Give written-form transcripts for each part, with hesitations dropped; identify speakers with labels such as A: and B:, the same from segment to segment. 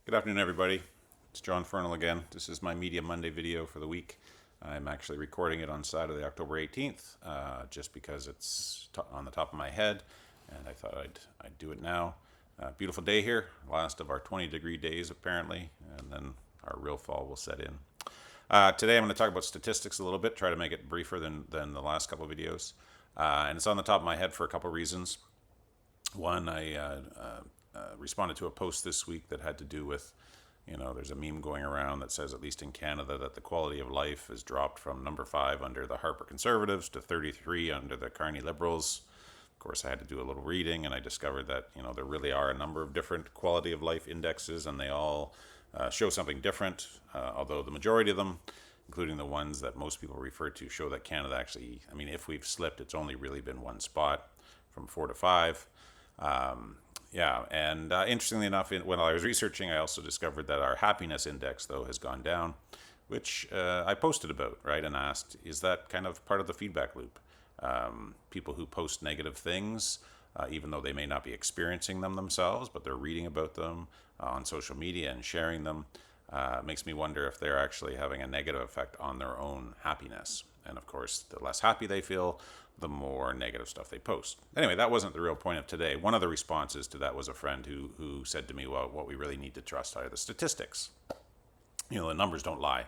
A: Good afternoon, everybody. It's John Fernal again. This is my Media Monday video for the week. I'm actually recording it on Saturday, October 18th, just because it's on the top of my head, and I thought I'd do it now. Beautiful day here, last of our 20-degree days apparently, and then our real fall will set in. Today I'm going to talk about statistics a little bit, try to make it briefer than the last couple of videos. And it's on the top of my head for a couple of reasons. One, I responded to a post this week that had to do with, there's a meme going around that says, at least in Canada, that the quality of life has dropped from number 5 under the Harper Conservatives to 33 under the Carney Liberals. Of course, I had to do a little reading, and I discovered that, there really are a number of different quality of life indexes, and they all show something different, although the majority of them, including the ones that most people refer to, show that Canada actually, if we've slipped, it's only really been one spot from 4 to 5. Interestingly enough, when I was researching, I also discovered that our happiness index, though, has gone down, which I posted about, right, and asked, is that kind of part of the feedback loop? People who post negative things, even though they may not be experiencing them themselves, but they're reading about them on social media and sharing them, makes me wonder if they're actually having a negative effect on their own happiness. And of course, the less happy they feel, the more negative stuff they post. Anyway, that wasn't the real point of today. One of the responses to that was a friend who said to me, well, what we really need to trust are the statistics. The numbers don't lie.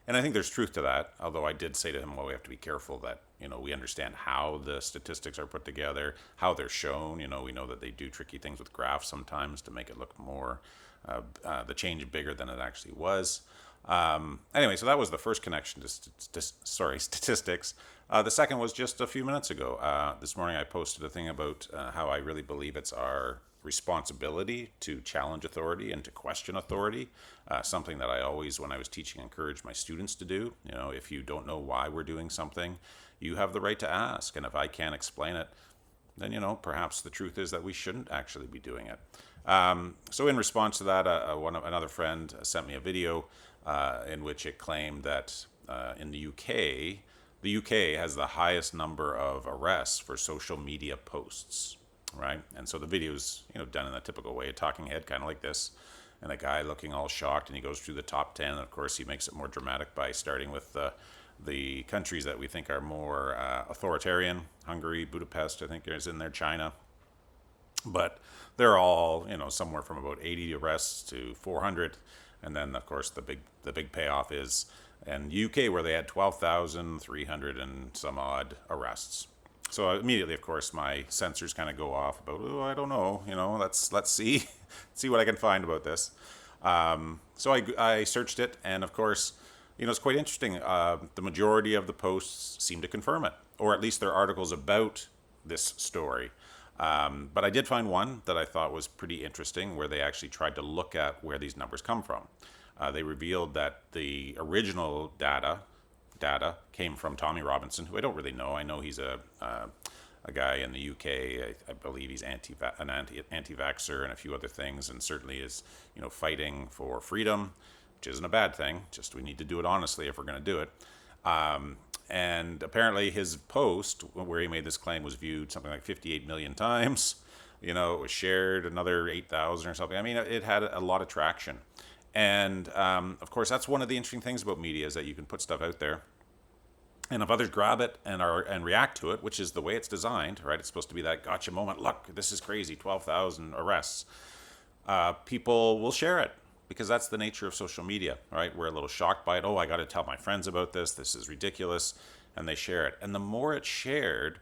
A: And I think there's truth to that, although I did say to him, well, we have to be careful that, we understand how the statistics are put together, how they're shown. We know that they do tricky things with graphs sometimes to make it look more, the change bigger than it actually was. Anyway, so that was the first connection to statistics. The second was just a few minutes ago. This morning I posted a thing about how I really believe it's our responsibility to challenge authority and to question authority, something that I always, when I was teaching, encouraged my students to do. If you don't know why we're doing something, you have the right to ask, and if I can't explain it, then perhaps the truth is that we shouldn't actually be doing it. So in response to that, another friend sent me a video in which it claimed that in the UK has the highest number of arrests for social media posts, right? And so the video's done in a typical way, a talking head kind of like this, and a guy looking all shocked, and he goes through the top 10. And of course, he makes it more dramatic by starting with the countries that we think are more authoritarian. Hungary, Budapest, I think is in there, China. But they're all, somewhere from about 80 arrests to 400. And then, of course, the big payoff is in UK, where they had 12,300 and some odd arrests. So immediately, of course, my sensors kind of go off about, oh, I don't know, let's see, see what I can find about this. So I searched it, and of course, it's quite interesting. The majority of the posts seem to confirm it, or at least they're articles about this story. But I did find one that I thought was pretty interesting, where they actually tried to look at where these numbers come from. They revealed that the original data came from Tommy Robinson, who I don't really know. I know he's a guy in the UK. I believe he's an anti-vaxxer and a few other things, and certainly is fighting for freedom, which isn't a bad thing. Just we need to do it honestly if we're going to do it. And apparently his post where he made this claim was viewed something like 58 million times. It was shared another 8,000 or something. It had a lot of traction. And of course, that's one of the interesting things about media, is that you can put stuff out there, and if others grab it and react to it, which is the way it's designed, right? It's supposed to be that gotcha moment. Look, this is crazy, 12,000 arrests. People will share it, because that's the nature of social media, right? We're a little shocked by it. Oh, I got to tell my friends about this. This is ridiculous. And they share it. And the more it's shared,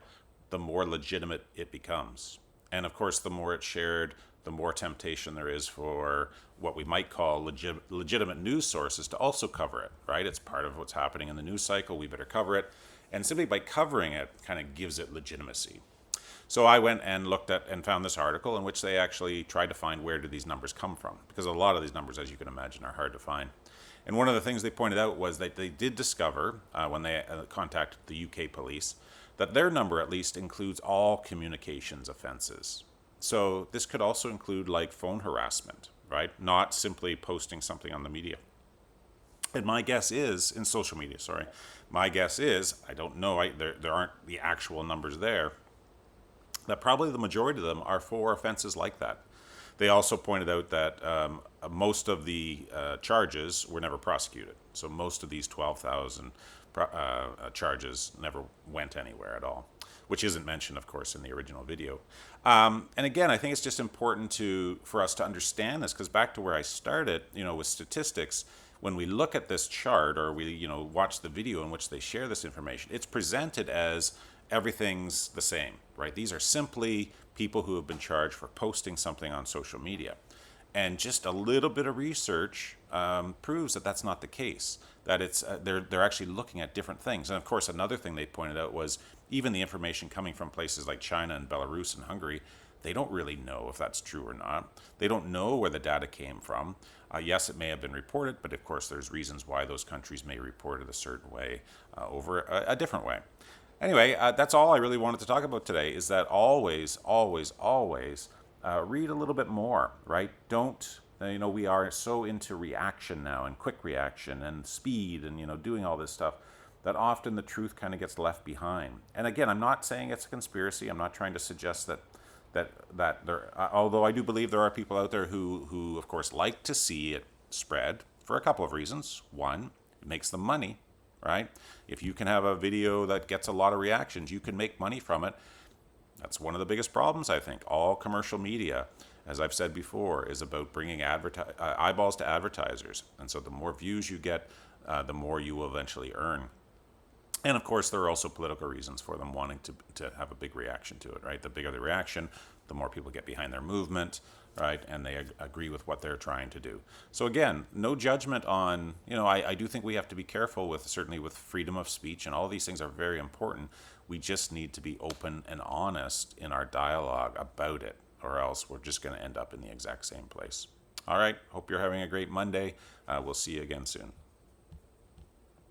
A: the more legitimate it becomes. And of course, the more it's shared, the more temptation there is for what we might call legitimate news sources to also cover it, right? It's part of what's happening in the news cycle. We better cover it. And simply by covering it kind of gives it legitimacy. So I went and looked at and found this article in which they actually tried to find where do these numbers come from, because a lot of these numbers, as you can imagine, are hard to find. And one of the things they pointed out was that they did discover, when they contacted the UK police, that their number at least includes all communications offenses. So this could also include like phone harassment, right? Not simply posting something on the media. And my guess is, in social media, my guess is, I don't know, there aren't the actual numbers there, that probably the majority of them are for offenses like that. They also pointed out that most of the charges were never prosecuted. So most of these 12,000 charges never went anywhere at all, which isn't mentioned, of course, in the original video. And again, I think it's just important for us to understand this, because back to where I started, with statistics, when we look at this chart, or we, watch the video in which they share this information, it's presented as everything's the same, right? These are simply people who have been charged for posting something on social media. And just a little bit of research proves that that's not the case. That it's they're actually looking at different things. And of course, another thing they pointed out was even the information coming from places like China and Belarus and Hungary, they don't really know if that's true or not. They don't know where the data came from. Yes, it may have been reported, but of course, there's reasons why those countries may report it a certain way over a different way. Anyway, that's all I really wanted to talk about today, is that always, always, always read a little bit more, right? Don't, we are so into reaction now, and quick reaction and speed and, doing all this stuff, that often the truth kind of gets left behind. And again, I'm not saying it's a conspiracy. I'm not trying to suggest that there, although I do believe there are people out there who of course like to see it spread for a couple of reasons. One, it makes them money, right? If you can have a video that gets a lot of reactions, you can make money from it. That's one of the biggest problems, I think. All commercial media, as I've said before, is about bringing eyeballs to advertisers. And so the more views you get, the more you will eventually earn. And of course, there are also political reasons for them wanting to have a big reaction to it, right? The bigger the reaction, the more people get behind their movement, right? And they agree with what they're trying to do. So again, no judgment on, I do think we have to be careful certainly with freedom of speech, and all these things are very important. We just need to be open and honest in our dialogue about it, or else we're just going to end up in the exact same place. All right. Hope you're having a great Monday. We'll see you again soon.